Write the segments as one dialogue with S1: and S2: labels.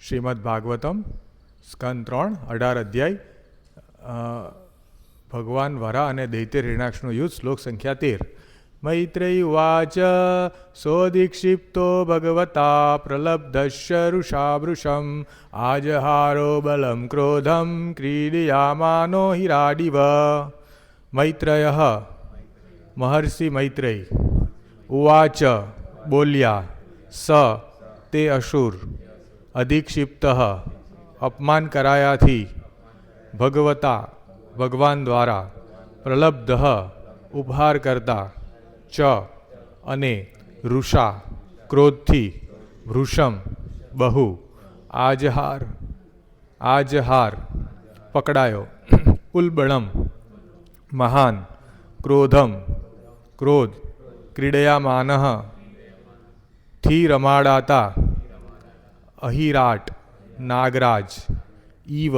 S1: શ્રીમદ ભાગવતમ સ્કંદ 3 18 અધ્યાય ભગવાન વરા અને દૈત્ય હિરણ્યાક્ષનું યુદ્ધ શ્લોક સંખ્યા 13. મૈત્રેયી ઉવાચ સોદીક્ષિપ્તો ભગવતા પ્રલબ્ધસ્ય ઋષાવૃષમ આજહારો બલમ ક્રોધમ ક્રીડયામાનો હિરાડિવ. મૈત્રયઃ મહર્ષિ મૈત્રેય ઉવાચ બોલ્યા સ તે અસુર અધિક્ષિપ્ત અપમાન કરાયાથી ભગવતા ભગવાન દ્વારા પ્રલબ્ધ ઉપહાર કરતા ચ અને ઋષા ક્રોધથી વૃષમ બહુ આજહાર પકડાયો ઉલ્બણમ મહાન ક્રોધમ ક્રોધ ક્રીડયામાનઃ થી રમાડાતા અહિરાટ નાગરાજ ઈવ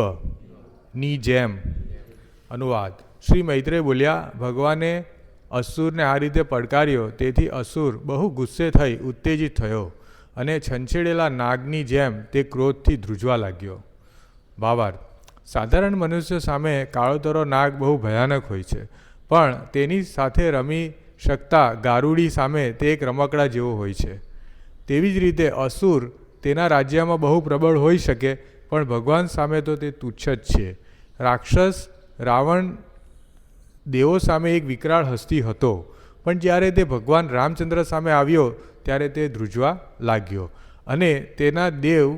S1: ની જેમ. અનુવાદ. શ્રી મૈત્રેય બોલ્યા, ભગવાને અસુરને આ રીતે પડકાર્યો તેથી અસુર બહુ ગુસ્સે થઈ ઉત્તેજિત થયો અને છંછેડેલા નાગની જેમ તે ક્રોધથી ધ્રુજવા લાગ્યો. ભાવાર્થ. સાધારણ મનુષ્ય સામે કાળોતરો નાગ બહુ ભયાનક હોય છે, પણ તેની સાથે રમી શકતા ગારુડી સામે તે એક રમકડા જેવો હોય છે. તેવી જ રીતે અસુર તેના રાજ્યમાં બહુ પ્રબળ હોઈ શકે, પણ ભગવાન સામે તો તે તુચ્છ જ છે. રાક્ષસ રાવણ દેવો સામે એક વિકરાળ હસ્તી હતો, પણ જ્યારે તે ભગવાન રામચંદ્ર સામે આવ્યો ત્યારે તે ધ્રુજવા લાગ્યો અને તેના દેવ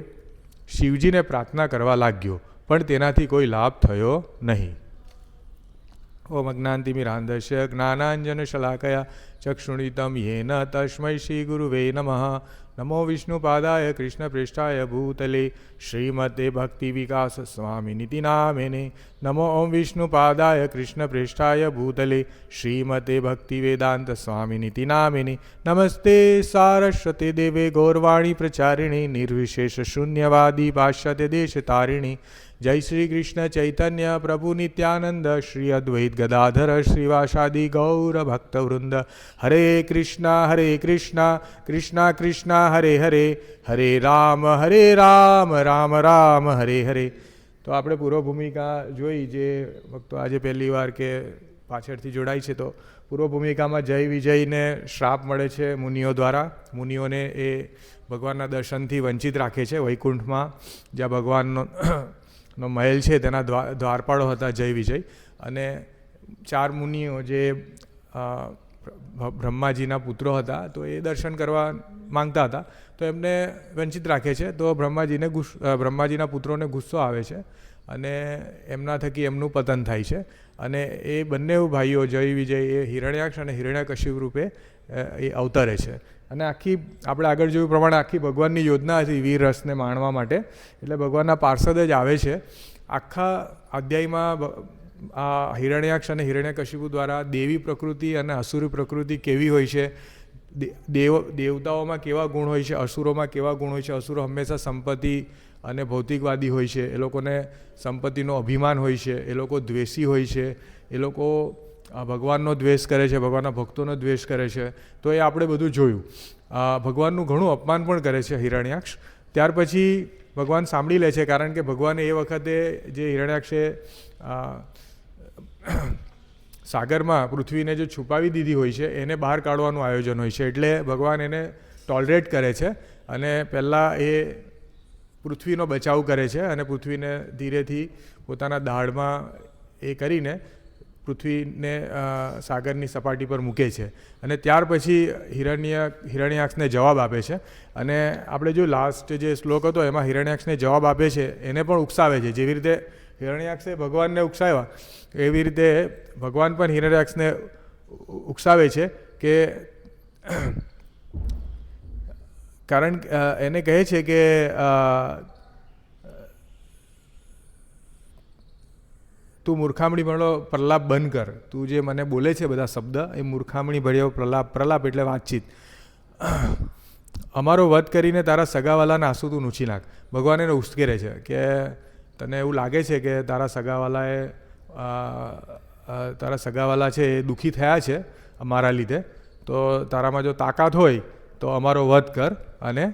S1: શિવજીને પ્રાર્થના કરવા લાગ્યો, પણ તેનાથી કોઈ લાભ થયો નહીં. ઓમ અજ્ઞાનતિમિરાંધસ્ય જ્ઞાનાંજનશલાકયા ચક્ષુષિતમ યેન તસ્મૈ શ્રી ગુરુવે નમઃ. નમો વિષ્ણુપાદાય કૃષ્ણપ્રેષ્ઠાય ભૂતલે શ્રીમતે ભક્તિ વિકાસ સ્વામિનિતિ નામેને. નમો ઓમ વિષ્ણુપાદાય કૃષ્ણપ્રેષ્ઠાય ભૂતલે શ્રીમતે ભક્તિ વેદાંત સ્વામિનિતિ નામેને. નમસ્તે સારસ્વતે દેવે ગૌરવાણી પ્રચારિણી નિર્વિશેષ શૂન્યવાદી ભાષ્યતે દેશતારિણી. જય શ્રી કૃષ્ણ ચૈતન્ય પ્રભુ નિત્યાનંદ શ્રી અદ્વૈત ગદાધર શ્રીવાસાદિ ગૌર ભક્તવૃંદ. હરે કૃષ્ણ કૃષ્ણ કૃષ્ણ હરે હરે હરે રામ રામ રામ હરે હરે. તો આપણે પૂર્વ ભૂમિકા જોઈ, જે ભક્તો આજે પહેલી વાર કે પાછળથી જોડાય છે તો પૂર્વ ભૂમિકામાં જય વિજયને શ્રાપ મળે છે મુનિઓ દ્વારા. મુનિઓને એ ભગવાનના દર્શનથી વંચિત રાખે છે. વૈકુંઠમાં જ્યાં ભગવાનનો મહેલ છે તેના દ્વારપાળો હતા જય વિજય, અને 4 મુનિઓ જે બ્રહ્માજીના પુત્રો હતા તો એ દર્શન કરવા માંગતા હતા, તો એમને વંચિત રાખે છે. તો બ્રહ્માજીના પુત્રોને ગુસ્સો આવે છે અને એમના થકી એમનું પતન થાય છે. અને એ બંને ભાઈઓ જય વિજય એ હિરણ્યાક્ષ અને હિરણ્યકશિપ રૂપે એ અવતરે છે. અને આખી આપણે આગળ જોયું પ્રમાણે આખી ભગવાનની યોજના હતી વીર રસને માણવા માટે, એટલે ભગવાનના પાર્ષદ જ આવે છે. આખા અધ્યાયમાં આ હિરણ્યાક્ષ અને હિરણ્યકશિપુ દ્વારા દેવી પ્રકૃતિ અને અસુરી પ્રકૃતિ કેવી હોય છે, દેવતાઓમાં કેવા ગુણ હોય છે, અસુરોમાં કેવા ગુણ હોય છે. અસુરો હંમેશા સંપત્તિ અને ભૌતિકવાદી હોય છે, એ લોકોને સંપત્તિનો અભિમાન હોય છે, એ લોકો દ્વેષી હોય છે, એ લોકો ભગવાનનો દ્વેષ કરે છે, ભગવાનના ભક્તોનો દ્વેષ કરે છે. તો એ આપણે બધું જોયું. ભગવાનનું ઘણું અપમાન પણ કરે છે હિરણ્યાક્ષ. ત્યાર પછી ભગવાન સાંભળી લે છે, કારણ કે ભગવાને એ વખતે જે હિરણ્યાક્ષે સાગરમાં પૃથ્વીને જે છુપાવી દીધી હોય છે એને બહાર કાઢવાનું આયોજન હોય છે, એટલે ભગવાન એને ટોલરેટ કરે છે અને પહેલાં એ પૃથ્વીનો બચાવ કરે છે અને પૃથ્વીને ધીરેથી પોતાના દાઢમાં એ કરીને પૃથ્વીને સાગરની સપાટી પર મૂકે છે. અને ત્યાર પછી હિરણ્યાક્ષને જવાબ આપે છે. અને આપણે જો લાસ્ટ જે શ્લોક હતો એમાં હિરણ્યાક્ષને જવાબ આપે છે, એને પણ ઉકસાવે છે. જેવી રીતે હિરણ્યાક્ષે ભગવાનને ઉકસાવ્યા એવી રીતે ભગવાન પણ હિરણ્યાક્ષને ઉકસાવે છે કે કારણ એને કહે છે કે તું મૂર્ખામણી ભણો પ્રલાપ બંધ કર. તું જે મને બોલે છે બધા શબ્દ એ મૂર્ખામણી ભળ્યો પ્રલાપ એટલે વાતચીત. અમારો વધ કરીને તારા સગાવાલાના આંસુ તું નૂછી નાખ. ભગવાન એને ઉશ્કેરે છે કે તને એવું લાગે છે કે તારા સગાવાલા છે એ દુઃખી થયા છે અમારા લીધે, તો તારામાં જો તાકાત હોય તો અમારો વધ કર અને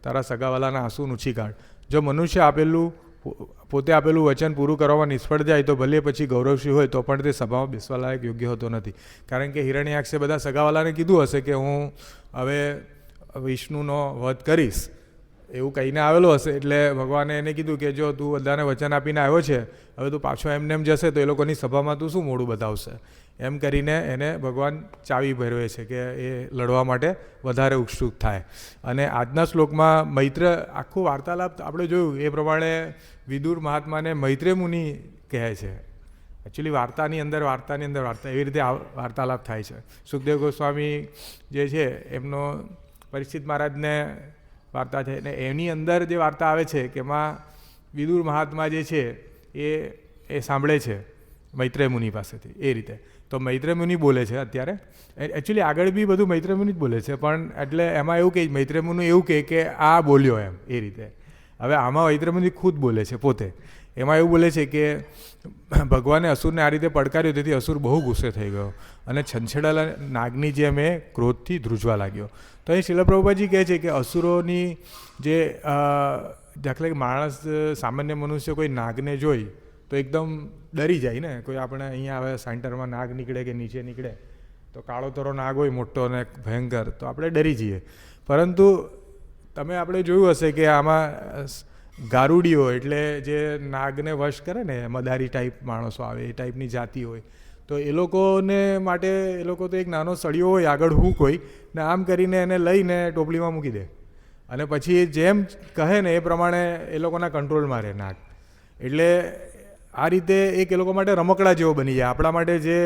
S1: તારા સગાવાલાના આંસુ નૂછી કાઢ. જો મનુષ્ય પોતે આપેલું વચન પૂરું કરવામાં નિષ્ફળ જાય તો ભલે પછી ગૌરવશ્રી હોય તો પણ તે સભામાં બેસવા લાયક યોગ્ય હોતો નથી. કારણ કે હિરણ્યાક્ષે બધા સગાવાલાને કીધું હશે કે હું હવે વિષ્ણુનો વધ કરીશ એવું કહીને આવેલો હશે, એટલે ભગવાને એને કીધું કે જો તું બધાને વચન આપીને આવ્યો છે, હવે તું પાછો એમને એમ જશે તો એ લોકોની સભામાં તું શું મોડું બતાવશે, એમ કરીને એને ભગવાન ચાવી ભેરવે છે કે એ લડવા માટે વધારે ઉત્સુક થાય. અને આજના શ્લોકમાં મૈત્ર આખું વાર્તાલાપ આપણે જોયું એ પ્રમાણે વિદુર મહાત્માને મૈત્રેય મુનિ કહે છે. એકચ્યુઅલી વાર્તાની અંદર વાર્તા એવી રીતે વાર્તાલાપ થાય છે. સુખદેવ ગોસ્વામી જે છે એમનો પરીક્ષિત મહારાજને વાર્તા છે ને એની અંદર જે વાર્તા આવે છે કે એમાં વિદુર મહાત્મા જે છે એ સાંભળે છે મૈત્રેય મુનિ પાસેથી એ રીતે. તો મૈત્રેય મુનિ બોલે છે અત્યારે, એકચ્યુઅલી આગળ બી બધું મૈત્રેય મુનિ જ બોલે છે, પણ એટલે એમાં એવું કે મૈત્રેય મુનિ એવું કે આ બોલ્યો એમ એ રીતે. હવે આમાં મૈત્રેય મુનિ ખુદ બોલે છે પોતે. એમાં એવું બોલે છે કે ભગવાને અસુરને આ રીતે પડકાર્યો તેથી અસુર બહુ ગુસ્સે થઈ ગયો અને છંછેડાયેલા નાગની જેમ એ ક્રોધથી ધ્રુજવા લાગ્યો. તો અહીં શીલ પ્રભુપાદજી કહે છે કે અસુરોની જે દાખલા કે માણસ સામાન્ય મનુષ્ય કોઈ નાગને જોઈ તો એકદમ ડરી જાય ને. કોઈ આપણે અહીંયા આવે સેન્ટરમાં નાગ નીકળે કે નીચે નીકળે તો કાળો તરો નાગ હોય મોટો અને ભયંકર તો આપણે ડરી જઈએ. પરંતુ તમે આપણે જોયું હશે કે આમાં ગારુડીઓ એટલે જે નાગને વશ કરે ને મદારી ટાઈપ માણસો આવે એ ટાઈપની જાતિ હોય તો એ લોકોને માટે એ લોકો તો એક નાનો સળિયો હોય આગળ હૂક હોય ને આમ કરીને એને લઈને ટોપલીમાં મૂકી દે અને પછી જેમ કહે ને એ પ્રમાણે એ લોકોના કંટ્રોલમાં રહે નાગ. એટલે આ રીતે એક એ લોકો માટે રમકડા જેવો બની જાય. આપણા માટે જે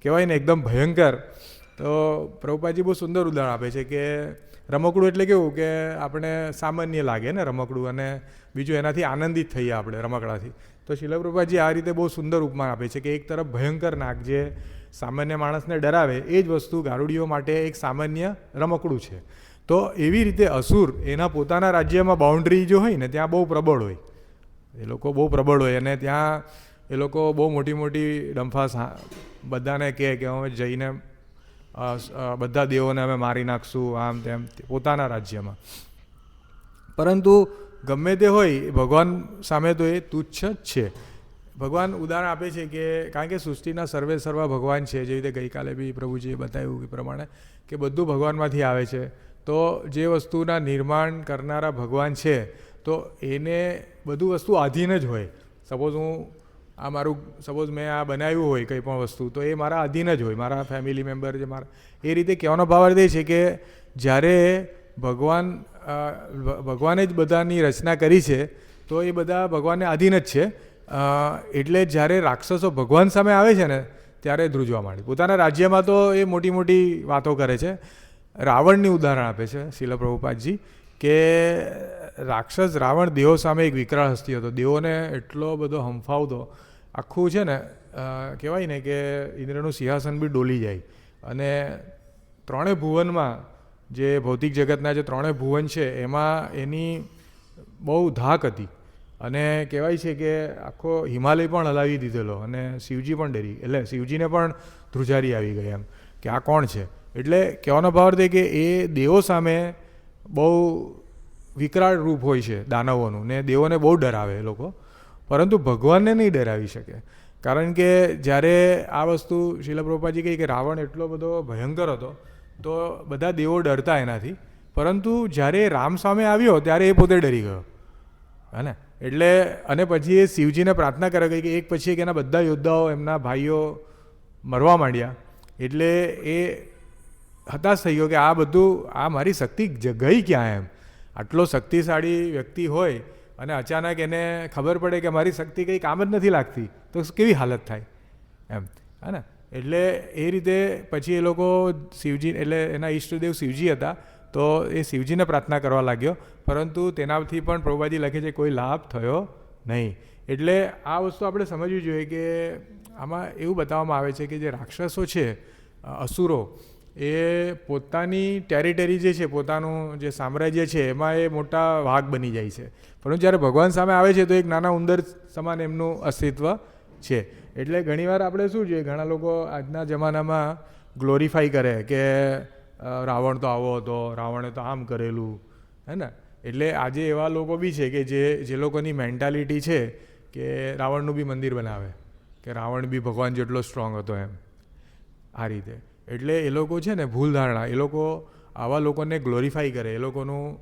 S1: કહેવાય ને એકદમ ભયંકર, તો પ્રભુપાદજી બહુ સુંદર ઉદાહરણ આપે છે કે રમકડું એટલે કેવું કે આપણે સામાન્ય લાગે ને રમકડું, અને બીજું એનાથી આનંદિત થઈએ આપણે રમકડાથી. તો શીલ પ્રભુપાદજી આ રીતે બહુ સુંદર ઉપમાન આપે છે કે એક તરફ ભયંકર નાગ જે સામાન્ય માણસને ડરાવે એ જ વસ્તુ ગારુડીઓ માટે એક સામાન્ય રમકડું છે. તો એવી રીતે અસુર એના પોતાના રાજ્યમાં બાઉન્ડ્રી જો હોય ને ત્યાં બહુ પ્રબળ હોય, એ લોકો બહુ પ્રબળ હોય અને ત્યાં એ લોકો બહુ મોટી મોટી ડંફાસ બધાને કહે કે અમે જઈને બધા દેવોને અમે મારી નાખશું આમ તેમ પોતાના રાજ્યમાં. પરંતુ ગમે તે હોય ભગવાન સામે તો એ તુચ્છ જ છે. ભગવાન ઉદાહરણ આપે છે કે કારણ કે સૃષ્ટિના સર્વે સર્વા ભગવાન છે, જેવી રીતે ગઈકાલે બી પ્રભુજીએ બતાવ્યું એ પ્રમાણે કે બધું ભગવાનમાંથી આવે છે. તો જે વસ્તુના નિર્માણ કરનારા ભગવાન છે તો એને બધું વસ્તુ આધીન જ હોય. સપોઝ મેં આ બનાવ્યું હોય કંઈ પણ વસ્તુ તો એ મારા આધીન જ હોય, મારા ફેમિલી મેમ્બર જે મારા એ રીતે કહેવાનો ભાવ અર્થ એ છે કે જ્યારે ભગવાને જ બધાની રચના કરી છે તો એ બધા ભગવાનને આધીન જ છે. એટલે જ્યારે રાક્ષસો ભગવાન સામે આવે છે ને ત્યારે ધ્રુજવા માંડે. પોતાના રાજ્યમાં તો એ મોટી મોટી વાતો કરે છે. રાવણની ઉદાહરણ આપે છે શીલ પ્રભુપાદજી કે રાક્ષસ રાવણ દેવો સામે એક વિકરાળ હસ્તી હતો. દેવોને એટલો બધો હંફાવતો, આખું છે ને કહેવાય ને કે ઇન્દ્રનું સિંહાસન બી ડોલી જાય. અને ત્રણેય ભુવનમાં જે ભૌતિક જગતના જે ત્રણેય ભુવન છે એમાં એની બહુ ધાક હતી અને કહેવાય છે કે આખો હિમાલય પણ હલાવી દીધેલો અને શિવજી પણ ડરી, એટલે શિવજીને પણ ધ્રુજારી આવી ગઈ એમ કે આ કોણ છે. એટલે કહેવાનો ભાવ અર્થ કે એ દેવો સામે બહુ વિકરાળ રૂપ હોય છે દાનવોનું ને દેવોને બહુ ડરાવે એ લોકો, પરંતુ ભગવાનને નહીં ડરાવી શકે. કારણ કે જ્યારે આ વસ્તુ શીલ પ્રભુપાદજી કહી કે રાવણ એટલો બધો ભયંકર હતો તો બધા દેવો ડરતા એનાથી, પરંતુ જ્યારે રામ સામે આવ્યો ત્યારે એ પોતે ડરી ગયો હે ને. એટલે અને પછી એ શિવજીને પ્રાર્થના કરે કે એક પછી એક એના બધા યોદ્ધાઓ એમના ભાઈઓ મરવા માંડ્યા. એટલે એ હતાશ થઈ ગયો કે આ બધું આ મારી શક્તિ ગઈ ક્યાં એમ. આટલો શક્તિશાળી વ્યક્તિ હોય અને અચાનક એને ખબર પડે કે મારી શક્તિ કંઈ કામ જ નથી લાગતી તો કેવી હાલત થાય એમ હે ને. એટલે એ રીતે પછી એ લોકો શિવજી એટલે એના ઈષ્ટદેવ શિવજી હતા તો એ શિવજીને પ્રાર્થના કરવા લાગ્યો, પરંતુ તેનાથી પણ પ્રભુપાદજી લખે છે કોઈ લાભ થયો નહીં. એટલે આ વસ્તુ આપણે સમજવી જોઈએ કે આમાં એવું બતાવવામાં આવે છે કે જે રાક્ષસો છે અસુરો એ પોતાની ટેરિટરી જે છે પોતાનું જે સામ્રાજ્ય છે એમાં એ મોટા વાઘ બની જાય છે, પરંતુ જ્યારે ભગવાન સામે આવે છે તો એક નાના ઉંદર સમાન એમનું અસ્તિત્વ છે. એટલે ઘણીવાર આપણે શું જોઈએ ઘણા લોકો આજના જમાનામાં ગ્લોરીફાઈ કરે કે રાવણ તો આવો હતો, રાવણે તો આમ કરેલું હે ને. એટલે આજે એવા લોકો બી છે કે જે લોકોની મેન્ટાલિટી છે કે રાવણનું બી મંદિર બનાવે, કે રાવણ બી ભગવાન જેટલો સ્ટ્રોંગ હતો એમ, આ રીતે. એટલે એ લોકો છે ને ભૂલ ધારણા, એ લોકો આવા લોકોને ગ્લોરીફાઈ કરે, એ લોકોનું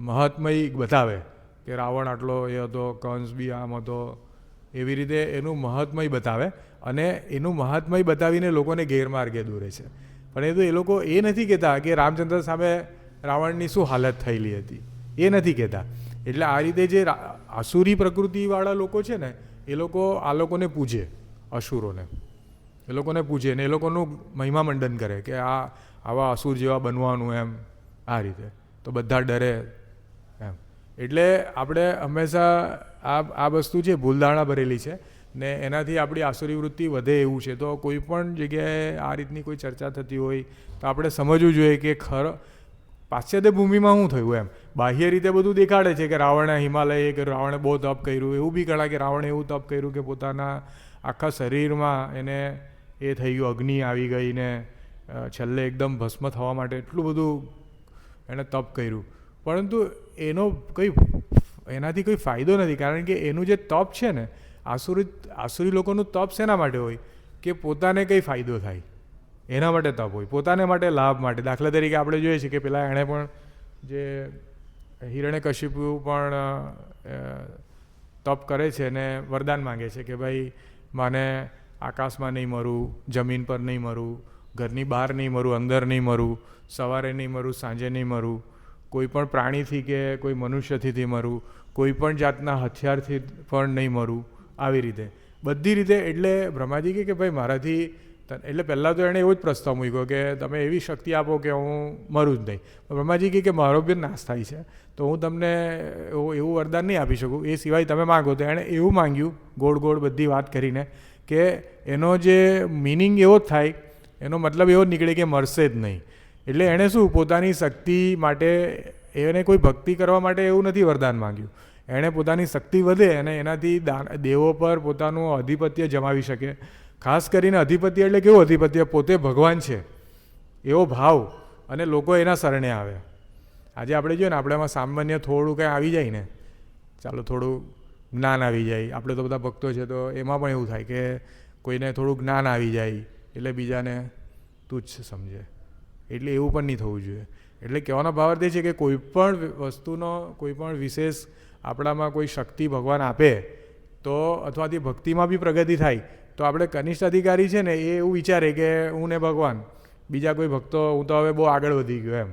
S1: મહાત્મય બતાવે કે રાવણ આટલો એ હતો, કંસ બી આમ હતો, એવી રીતે એનું મહાત્મય બતાવે અને એનું મહાત્મય બતાવીને લોકોને ગેરમાર્ગે દોરે છે. પણ એ તો એ લોકો એ નથી કહેતા કે રામચંદ્ર સામે રાવણની શું હાલત થયેલી હતી, એ નથી કહેતા. એટલે આ રીતે જે આસુરી પ્રકૃતિવાળા લોકો છે ને એ લોકો આ લોકોને પૂજે, અસુરોને એ લોકોને પૂજે ને એ લોકોનું મહિમા મંડન કરે કે આવા અસુર જેવા બનવાનું એમ, આ રીતે. તો બધા ડરે એમ. એટલે આપણે હંમેશા આ વસ્તુ છે ભૂલધારણા ભરેલી છે ને એનાથી આપણી આસુરી વૃત્તિ વધે એવું છે. તો કોઈ પણ જગ્યાએ આ રીતની કોઈ ચર્ચા થતી હોય તો આપણે સમજવું જોઈએ કે પાશ્ચાત્ય ભૂમિમાં શું થયું એમ. બાહ્ય રીતે બધું દેખાડે છે કે રાવણે હિમાલય, કે રાવણે બહુ તપ કર્યું, એવું બી કહેવાય કે રાવણે એવું તપ કર્યું કે પોતાના આખા શરીરમાં એને એ થઈ ગયું, અગ્નિ આવી ગઈ ને છેલ્લે એકદમ ભસ્મ થવા માટે એટલું બધું એણે તપ કર્યું. પરંતુ એનાથી કોઈ ફાયદો નથી, કારણ કે એનું જે તપ છે ને, આસુરી લોકોનું તપ શેના માટે હોય કે પોતાને કંઈ ફાયદો થાય એના માટે તપ હોય, પોતાને માટે લાભ માટે. દાખલા તરીકે આપણે જોઈએ છીએ કે પેલા એણે પણ જે હિરણ્યકશિપુ પણ તપ કરે છે ને વરદાન માંગે છે કે ભાઈ મને આકાશમાં નહીં મરું, જમીન પર નહીં મરું, ઘરની બહાર નહીં મરું, અંદર નહીં મરું, સવારે નહીં મરું, સાંજે નહીં મરું, કોઈ પણ પ્રાણીથી કે કોઈ મનુષ્યથી મરું, કોઈ પણ જાતના હથિયારથી પણ નહીં મરું, આવી રીતે બધી રીતે. એટલે બ્રહ્માજી કે ભાઈ મારાથી, એટલે પહેલાં તો એણે એવો જ પ્રસ્તાવ મૂક્યો કે તમે એવી શક્તિ આપો કે હું મરું જ નહીં. બ્રહ્માજી કે મારો બી નાશ થાય છે તો હું તમને એવું વરદાન નહીં આપી શકું, એ સિવાય તમે માગો. તો એણે એવું માંગ્યું ગોળ ગોળ બધી વાત કરીને કે એનો જે મિનિંગ એવો જ થાય, એનો મતલબ એવો જ નીકળે કે મરશે જ નહીં. એટલે એણે શું પોતાની શક્તિ માટે, એને કોઈ ભક્તિ કરવા માટે એવું નથી વરદાન માંગ્યું, એણે પોતાની શક્તિ વધે અને એનાથી દેવો પર પોતાનું આધિપત્ય જમાવી શકે. ખાસ કરીને અધિપત્ય એટલે કેવું અધિપત્ય, પોતે ભગવાન છે એવો ભાવ, અને લોકો એના શરણે આવે. આજે આપણે જોઈએ ને, આપણે એમાં સામાન્ય થોડું કંઈ આવી જાય ને, ચાલો થોડું જ્ઞાન આવી જાય, આપણે તો બધા ભક્તો છે તો એમાં પણ એવું થાય કે કોઈને થોડું જ્ઞાન આવી જાય એટલે બીજાને તુચ્છ સમજે. એટલે એવું પણ નહીં થવું જોઈએ. એટલે કહેવાનો ભાવાર્થ એ છે કે કોઈ પણ વસ્તુનો, કોઈ પણ વિશેષ આપણામાં કોઈ શક્તિ ભગવાન આપે તો, અથવા તે ભક્તિમાં બી પ્રગતિ થાય તો આપણે કનિષ્ઠ અધિકારી છે ને એ એવું વિચારે કે હું ને ભગવાન, બીજા કોઈ ભક્તો, હું તો હવે બહુ આગળ વધી ગયો એમ,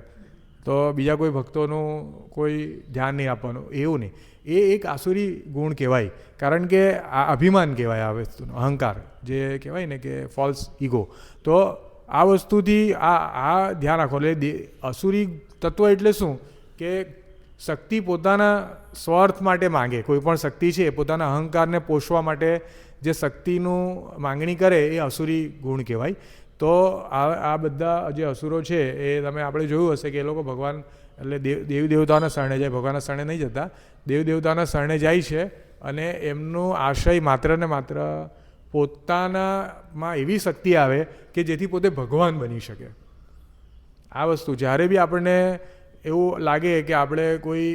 S1: તો બીજા કોઈ ભક્તોનું કોઈ ધ્યાન નહીં આપવાનું, એવું નહીં. એ એક આસુરી ગુણ કહેવાય, કારણ કે આ અભિમાન કહેવાય, આ વસ્તુનો અહંકાર જે કહેવાય ને કે ફોલ્સ ઈગો. તો આ વસ્તુથી આ ધ્યાન રાખો. એટલે અસુરી તત્વ એટલે શું કે શક્તિ પોતાના સ્વાર્થ માટે માગે. કોઈ પણ શક્તિ છે પોતાના અહંકારને પોષવા માટે જે શક્તિનું માંગણી કરે એ અસુરી ગુણ કહેવાય. તો આ બધા જે અસુરો છે એ આપણે જોયું હશે કે એ લોકો ભગવાન એટલે દેવી દેવતાઓના શરણે જાય, ભગવાનના શરણે નહીં જતા, દેવી દેવતાઓના શરણે જાય છે અને એમનો આશય માત્ર ને માત્ર પોતાનામાં એવી શક્તિ આવે કે જેથી પોતે ભગવાન બની શકે. આ વસ્તુ જ્યારે બી આપણને એવું લાગે કે આપણે કોઈ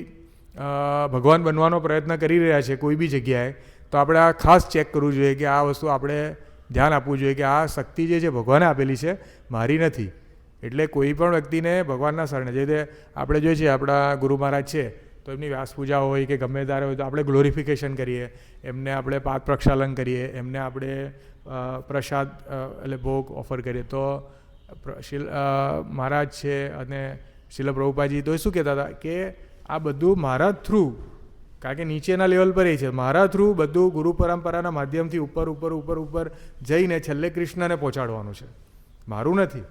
S1: ભગવાન બનવાનો પ્રયત્ન કરી રહ્યા છે કોઈ બી જગ્યાએ, તો આપણે આ ખાસ ચેક કરવું જોઈએ કે આ વસ્તુ આપણે ધ્યાન આપવું જોઈએ કે આ શક્તિ જે છે ભગવાને આપેલી છે, મારી નથી. એટલે કોઈ પણ વ્યક્તિને ભગવાનના શરણે, જે રીતે આપણે જોઈએ છીએ આપણા ગુરુ મહારાજ છે તો એમની વ્યાસ પૂજા હોય કે ગમે ત્યારે હોય તો આપણે ગ્લોરિફિકેશન કરીએ, એમને આપણે પાદ પ્રક્ષાલન કરીએ, એમને આપણે પ્રસાદ એટલે ભોગ ઓફર કરીએ. તો મહારાજ છે અને શીલ પ્રભુપાદજી તો એ શું કહેતા હતા કે આ બધું મારા થ્રુ, કારણ કે નીચેના લેવલ પર એ છે, મારા થ્રુ બધું ગુરુ પરંપરાના માધ્યમથી ઉપર ઉપર ઉપર ઉપર જઈને છેલ્લે કૃષ્ણને પહોંચાડવાનું છે, મારું નથી.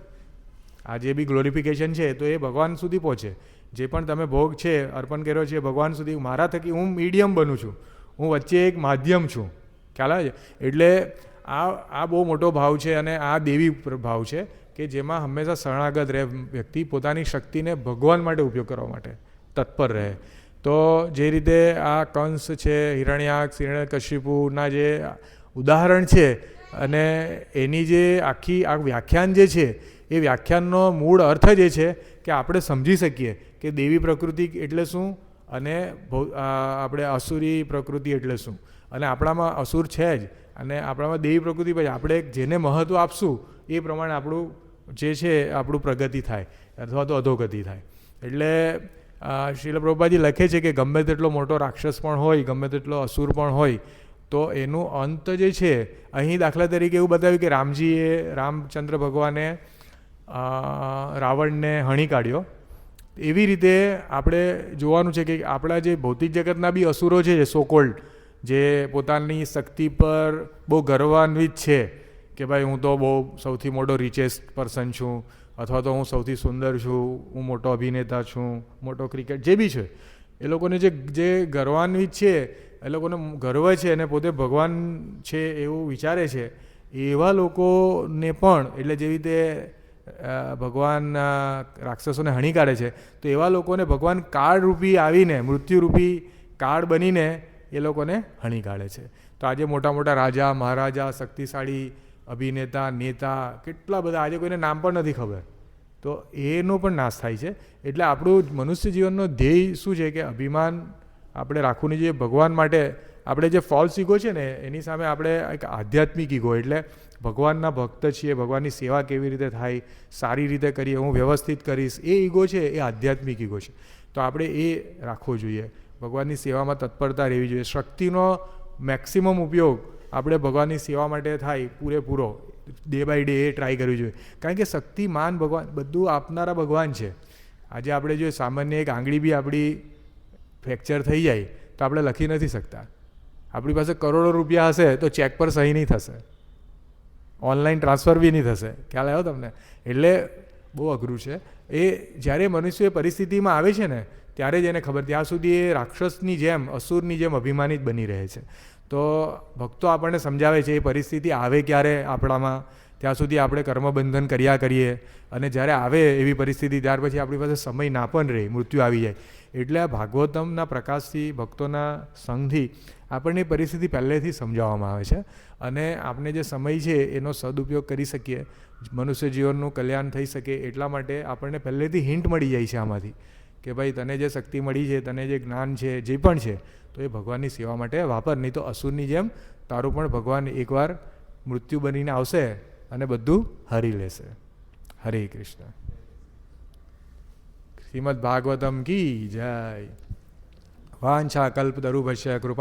S1: આ જે બી ગ્લોરિફિકેશન છે તો એ ભગવાન સુધી પહોંચે. જે પણ તમે ભોગ છે અર્પણ કર્યો છે ભગવાન સુધી, મારા થકી હું મીડિયમ બનું છું, હું વચ્ચે એક માધ્યમ છું. ખ્યાલ આવે છે? એટલે આ બહુ મોટો ભાવ છે અને આ દેવી ભાવ છે કે જેમાં હંમેશા શરણાગત રહે વ્યક્તિ, પોતાની શક્તિને ભગવાન માટે ઉપયોગ કરવા માટે તત્પર રહે. તો જે રીતે આ કંસ છે, હિરણ્યાક્ષ, હિરણ્યકશિપુના જે ઉદાહરણ છે અને એની જે આખી આ વ્યાખ્યાન જે છે એ વ્યાખ્યાનનો મૂળ અર્થ જ એ છે કે આપણે સમજી શકીએ કે દેવી પ્રકૃતિ એટલે શું અને આપણે અસુરી પ્રકૃતિ એટલે શું, અને આપણામાં અસુર છે જ, અને આપણામાં દેવી પ્રકૃતિ પછી આપણે જેને મહત્ત્વ આપશું એ પ્રમાણે આપણું જે છે આપણું પ્રગતિ થાય અથવા તો અધોગતિ થાય. એટલે શ્રીલ પ્રભુપાદજી લખે છે કે ગમે તેટલો મોટો રાક્ષસ પણ હોય, ગમે તેટલો અસુર પણ હોય, તો એનું અંત જે છે, અહીં દાખલા તરીકે એવું બતાવ્યું કે રામચંદ્ર ભગવાને રાવણને હણી કાઢ્યો. એવી રીતે આપણે જોવાનું છે કે આપણા જે ભૌતિક જગતના બી અસુરો છે, સો કોલ્ડ, જે પોતાની શક્તિ પર બહુ ગર્વાન્વિત છે કે ભાઈ હું તો બહુ સૌથી મોટો રિચેસ્ટ પર્સન છું, અથવા તો હું સૌથી સુંદર છું, હું મોટો અભિનેતા છું, મોટો ક્રિકેટ, જે બી છે, એ લોકોને જે ગર્વાન્વિત છે, એ લોકોને ગર્વ છે અને પોતે ભગવાન છે એવું વિચારે છે, એવા લોકોને પણ, એટલે જેવી રીતે ભગવાન રાક્ષસોને હણી કાઢે છે, તો એવા લોકોને ભગવાન કાળરૂપી આવીને, મૃત્યુરૂપી કાળ બનીને એ લોકોને હણી કાઢે છે. તો આજે મોટા મોટા રાજા, મહારાજા, શક્તિશાળી અભિનેતા, નેતા, કેટલા બધા આજે કોઈને નામ પણ નથી ખબર, તો એનો પણ નાશ થાય છે. એટલે આપણું મનુષ્ય જીવનનો ધ્યેય શું છે કે અભિમાન આપણે રાખવું નહીં જોઈએ. ભગવાન માટે આપણે જે ફોલ્સ ઈગો છે ને, એની સામે આપણે એક આધ્યાત્મિક ઈગો, એટલે ભગવાનના ભક્ત છીએ, ભગવાનની સેવા કેવી રીતે થાય, સારી રીતે કરીએ, હું વ્યવસ્થિત કરીશ, એ ઈગો છે એ આધ્યાત્મિક ઈગો છે. તો આપણે એ રાખવો જોઈએ. ભગવાનની સેવામાં તત્પરતા રહેવી જોઈએ. શક્તિનો મેક્સિમમ ઉપયોગ આપણે ભગવાનની સેવા માટે થાય પૂરેપૂરો, ડે બાય ડે એ ટ્રાય કરવી જોઈએ. કારણ કે શક્તિમાન ભગવાન, બધું આપનારા ભગવાન છે. આજે આપણે જો સામાન્ય એક આંગળી બી આપણી ફ્રેક્ચર થઈ જાય તો આપણે લખી નથી શકતા. આપણી પાસે કરોડો રૂપિયા હશે તો ચેક પર સહી નહીં થશે, ઓનલાઈન ટ્રાન્સફર બી નહીં થશે. ખ્યાલ આવ્યો તમને? એટલે બહુ અઘરું છે. એ જ્યારે મનુષ્ય એ પરિસ્થિતિમાં આવે છે ને, ત્યારે જ એને ખબર. ત્યાં સુધી એ રાક્ષસની જેમ, અસુરની જેમ અભિમાનિત બની રહે છે. તો ભક્તો આપણને સમજાવે છે એ પરિસ્થિતિ આવે ક્યારે આપણામાં, ત્યાં સુધી આપણે કર્મબંધન કર્યા કરીએ, અને જ્યારે આવે એવી પરિસ્થિતિ ત્યાર પછી આપણી પાસે સમય ના પણ રહે, મૃત્યુ આવી જાય. એટલે આ ભાગવતમના પ્રકાશથી, ભક્તોના સંઘથી આપણને પરિસ્થિતિ પહેલેથી સમજાવવામાં આવે છે, અને આપણે જે સમય છે એનો સદુપયોગ કરી શકીએ, મનુષ્ય જીવનનું કલ્યાણ થઈ શકે, એટલા માટે આપણને પહેલેથી હિન્ટ મળી જાય છે આમાંથી કે ભાઈ તને જે શક્તિ મળી છે, તને જે જ્ઞાન છે, જે પણ છે, તો એ ભગવાનની સેવા માટે વાપર, નહીં તો અસુરની જેમ તારું પણ ભગવાન એકવાર મૃત્યુ બનીને આવશે અને બધું હરી લેશે. હરે કૃષ્ણ. શ્રીમદ ભાગવતમ કી જય. વાંછા કલ્પતરુભ્યશ્ચ કૃપા